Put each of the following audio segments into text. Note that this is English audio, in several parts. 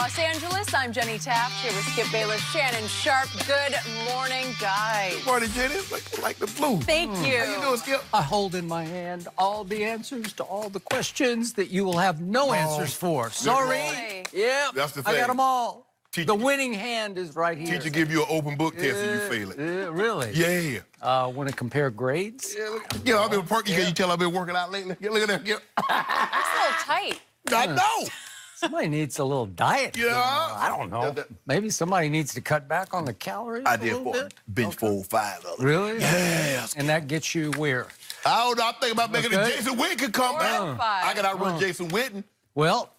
Los Angeles, I'm Jenny Taft, here with Skip Bayless, Shannon, Sharpe. Good morning, guys. Good morning, Jenny. Like the flu. Thank you. How you doing, Skip? I hold in my hand all the answers to all the questions that you will have no answers for. Sorry. Right. Yeah, That's the I thing. got them all. Teacher- The winning hand is right here. Teacher give you an open book test and you fail it. Really? Yeah. Want to compare grades? Yeah, I've been working. You tell I've been working out lately. Look at that. Yeah. It's a little tight. I know. Somebody needs a little diet. Yeah. I don't know. Maybe somebody needs to cut back on the calories I a did little bit. bench 405. Really? Yeah. And that gets you where? I don't know. I'm thinking about making Okay. it Jason Witten could come back. 405. I got to outrun Jason Witten. Well,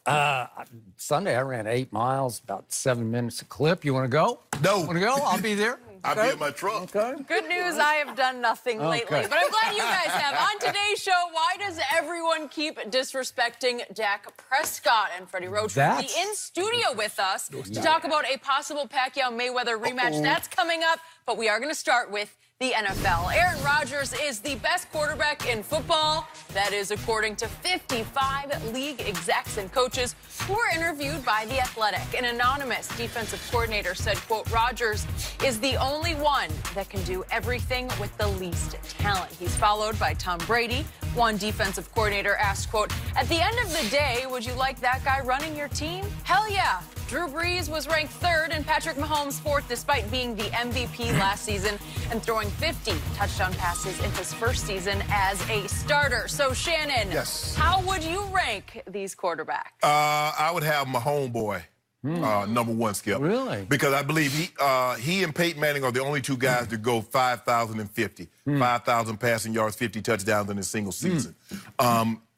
Sunday I ran 8 miles, about 7 minutes a clip. You want to go? No. Want to go? I'll be there. I'll be in my truck. Okay. Good news, I have done nothing lately, but I'm glad you guys have. On today's show, why does everyone keep disrespecting Dak Prescott? And Freddie Roach will be in studio with us to talk about a possible Pacquiao-Mayweather rematch. That's coming up, but we are going to start with the NFL. Aaron Rodgers is the best quarterback in football. That is according to 55 league execs and coaches who were interviewed by The Athletic. An anonymous defensive coordinator said, quote, Rodgers is the only one that can do everything with the least talent. He's followed by Tom Brady. One defensive coordinator asked, quote, at the end of the day, would you like that guy running your team? Hell yeah. Drew Brees was ranked third and Patrick Mahomes fourth despite being the MVP last season and throwing 50 touchdown passes in his first season as a starter. So, Shannon, Yes. How would you rank these quarterbacks? I would have my homeboy number one, Skip. Really? Because I believe he and Peyton Manning are the only two guys to go 5,050. 5,000 passing yards, 50 touchdowns in a single season.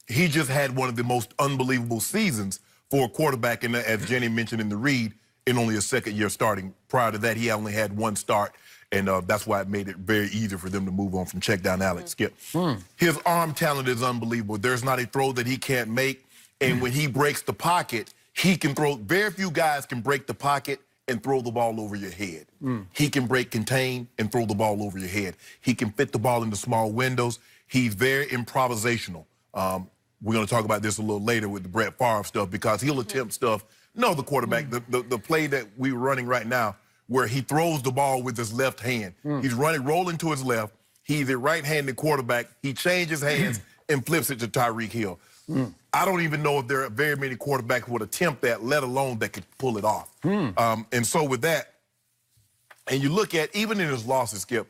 He just had one of the most unbelievable seasons for a quarterback, and as Jenny mentioned in the read, in only a second year starting. Prior to that, he only had one start, and that's why it made it very easy for them to move on from check down Alex Skip. His arm talent is unbelievable. There's not a throw that he can't make, and when he breaks the pocket, he can throw. Very few guys can break the pocket and throw the ball over your head. He can break, contain, and throw the ball over your head. He can fit the ball into small windows. He's very improvisational. We're going to talk about this a little later with the Brett Favre stuff because he'll attempt stuff. No, the quarterback, the play that we're running right now where he throws the ball with his left hand. He's rolling to his left. He's a right-handed quarterback. He changes hands and flips it to Tyreek Hill. I don't even know if there are very many quarterbacks who would attempt that, let alone that could pull it off. And so with that, and you look at, even in his losses, Skip,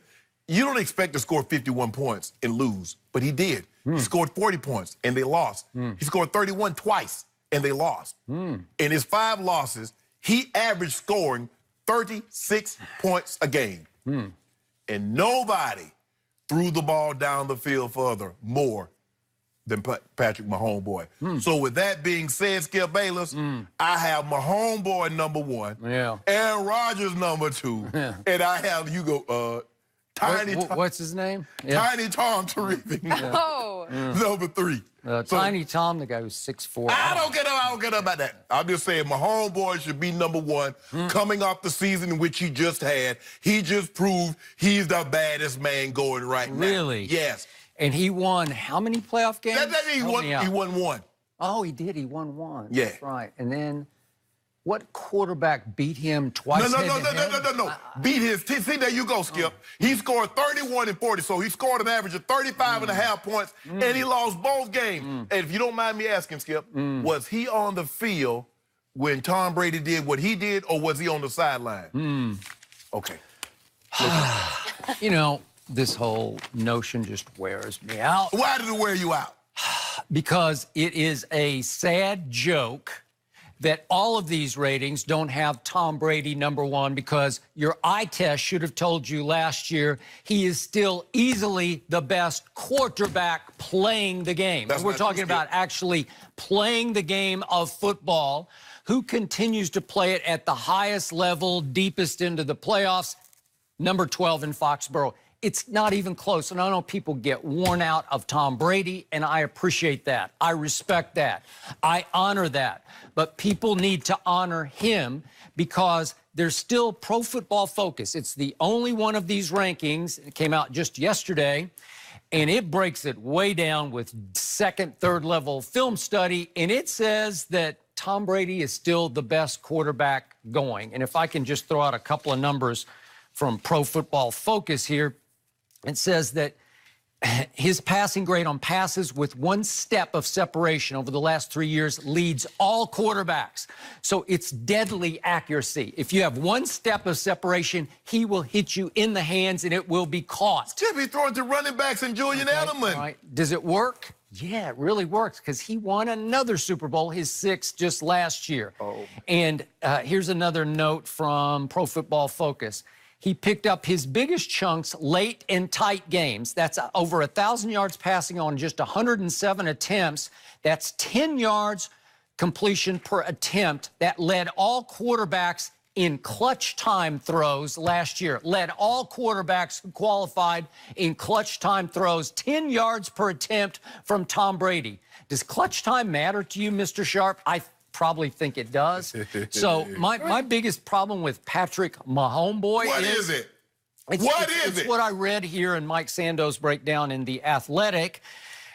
you don't expect to score 51 points and lose, but he did. He scored 40 points, and they lost. He scored 31 twice, and they lost. In his 5 losses, he averaged scoring 36 points a game. And nobody threw the ball down the field further more than Patrick, my homeboy. So with that being said, Skip Bayless, I have my homeboy number one, Aaron Rodgers number 2, and I have you go Tiny Tom. What's his name? Tiny Tom Terrific. Number 3. Tiny Tom, the guy who's 6'4". I don't get up about that. I'm just saying my homeboy should be number 1 coming off the season in which he just had. He just proved he's the baddest man going right now. Really? Yes. And he won how many playoff games? He won 1. Oh, he did. He won 1. Yeah. That's right. And then what quarterback beat him twice? No. Beat his. See, there you go, Skip. He scored 31 and 40, so he scored an average of 35 and a half points, and he lost both games. And if you don't mind me asking, Skip, was he on the field when Tom Brady did what he did, or was he on the sideline? Okay. You know, this whole notion just wears me out. Why did it wear you out? Because it is a sad joke that all of these ratings don't have Tom Brady number 1 because your eye test should have told you last year he is still easily the best quarterback playing the game. We're talking about actually playing the game of football. Who continues to play it at the highest level, deepest into the playoffs? Number 12 in Foxborough. It's not even close. And I know people get worn out of Tom Brady, and I appreciate that. I respect that. I honor that. But people need to honor him because there's still Pro Football Focus. It's the only one of these rankings. It came out just yesterday, and it breaks it way down with second, third level film study, and it says that Tom Brady is still the best quarterback going. And if I can just throw out a couple of numbers from Pro Football Focus here, it says that his passing grade on passes with 1 step of separation over the last 3 years leads all quarterbacks. So it's deadly accuracy. If you have 1 step of separation, he will hit you in the hands and it will be caught. Chip, he throwing to running backs and Julian Edelman. Right. Does it work? Yeah, it really works because he won another Super Bowl, his 6th just last year. And here's another note from Pro Football Focus. He picked up his biggest chunks late in tight games. That's over 1,000 yards passing on just 107 attempts. That's 10 yards completion per attempt. That led all quarterbacks in clutch time throws last year. Led all quarterbacks who qualified in clutch time throws. 10 yards per attempt from Tom Brady. Does clutch time matter to you, Mr. Sharpe? I probably think it does. So my biggest problem with Patrick Mahomes is it? It's what I read here in Mike Sando's breakdown in The Athletic.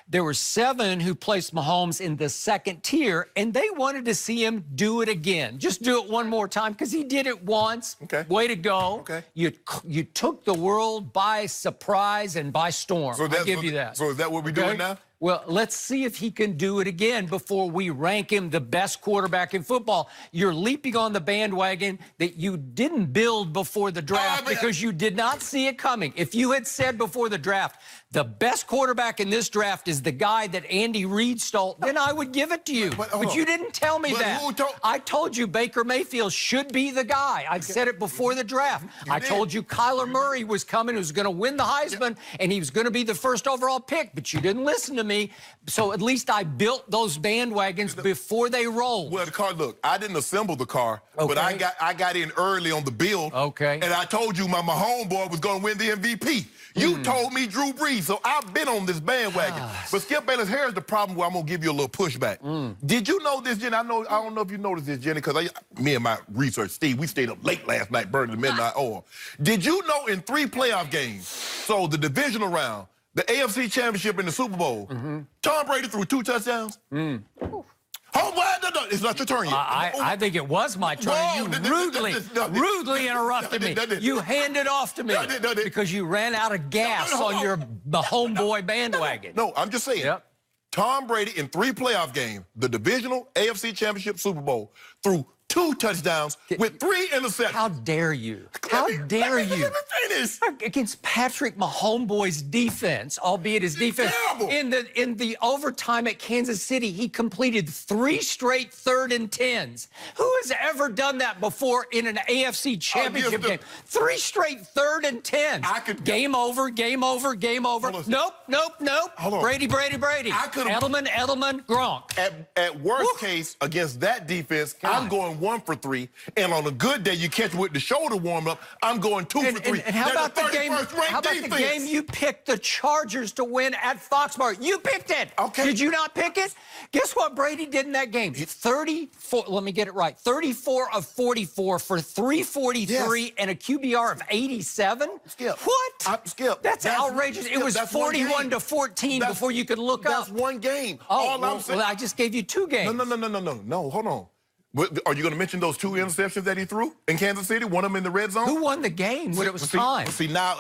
There were 7 who placed Mahomes in the 2nd tier, and they wanted to see him do it again. Just do it one more time, because he did it once. Okay. Way to go. Okay. You took the world by surprise and by storm. I'll give you that. So is that what we're doing now? Well, let's see if he can do it again before we rank him the best quarterback in football. You're leaping on the bandwagon that you didn't build before the draft because you did not see it coming. If you had said before the draft, the best quarterback in this draft is the guy that Andy Reid stole, then I would give it to you. But you didn't tell me that. I told you Baker Mayfield should be the guy. I said it before the draft. I told you Kyler Murray was coming, who was going to win the Heisman, and he was going to be the first overall pick, but you didn't listen to me. So at least I built those bandwagons before they rolled. Well, the car, look, I didn't assemble the car, but I got in early on the build. And I told you my homeboy was going to win the MVP. You told me Drew Brees, so I've been on this bandwagon. But Skip Bayless, here's the problem where I'm going to give you a little pushback. Did you know this, Jenny? I don't know if you noticed this, Jenny, because me and my research, Steve, we stayed up late last night burning the midnight oil. Did you know in 3 playoff games, so the divisional round, the AFC Championship and the Super Bowl, Tom Brady threw 2 touchdowns? It's not your turn yet. I think it was my turn. You rudely interrupted me. You handed off to me because you ran out of gas on your homeboy bandwagon. No, I'm just saying. Tom Brady in 3 playoff games, the divisional, AFC Championship, Super Bowl, threw 2 touchdowns with 3 interceptions. How dare you? How dare you? Let me finish. Against Patrick Mahomes' defense, albeit his defense. In the overtime at Kansas City, he completed 3 straight 3rd and 10s. Who has ever done that before in an AFC Championship game? 3 straight 3rd and 10s. Game over, game over, game over. Nope. Brady. Edelman, Gronk. At worst case, against that defense, I'm going 1 for 3, and on a good day, you catch with the shoulder warm up, I'm going 2 for 3. And how about the game? How about the game you picked the Chargers to win at Foxborough? You picked it. Did you not pick it? Guess what Brady did in that game? 34. Let me get it right. 34 of 44 for 343 and a QBR of 87. Skip. What? Skip. That's outrageous. It was 41 to 14 before you could look up. That's 1 game. Well, I just gave you 2 games. No. Hold on. Are you going to mention those 2 interceptions that he threw in Kansas City? One of them in the red zone? Who won the game when it was time? See, now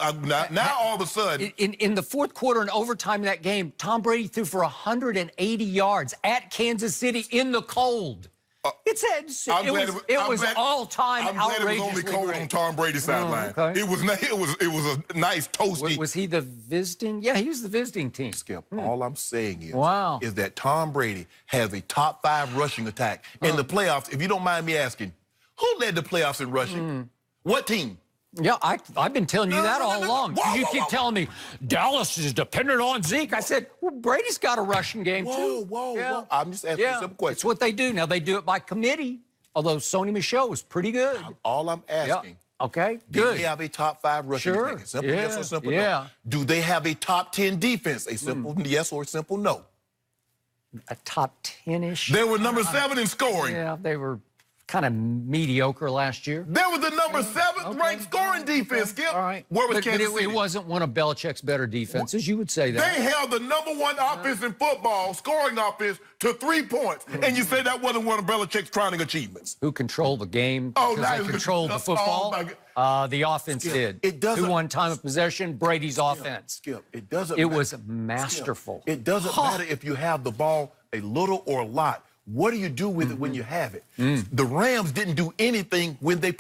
all of a sudden. In the 4th quarter and overtime of that game, Tom Brady threw for 180 yards at Kansas City in the cold. It was all-time outrageous. I'm glad it was only cold on Tom Brady's sideline. It was a nice toasty. Was he the visiting? Yeah, he was the visiting team. Skip, all I'm saying is that Tom Brady has a top 5 rushing attack in the playoffs. If you don't mind me asking, who led the playoffs in rushing? What team? Yeah, I've been telling you that all along. You keep telling me Dallas is dependent on Zeke. I said, well, Brady's got a rushing game, too. Whoa. I'm just asking a simple question. It's what they do. Now, they do it by committee, although Sony Michel was pretty good. All I'm asking. Okay, Do good. they have a top 5 rushing attack? Simple yes or simple no? Do they have a top 10 defense? A simple yes or a simple no? A top 10-ish? They were number 7 in scoring. Yeah, they were kind of mediocre last year. There was the number 7th ranked scoring defense, Skip. All right. Where was but Kansas City? It wasn't one of Belichick's better defenses. You would say that. They held the number 1 offense in football, scoring offense, to 3 points. And you say that wasn't one of Belichick's crowning achievements. Who controlled the game? Oh, because they controlled the football. The offense did. It doesn't. Who won time of possession? Brady's offense. Skip, it doesn't. It was masterful. Skip, it doesn't matter if you have the ball a little or a lot. What do you do with it when you have it? The Rams didn't do anything when they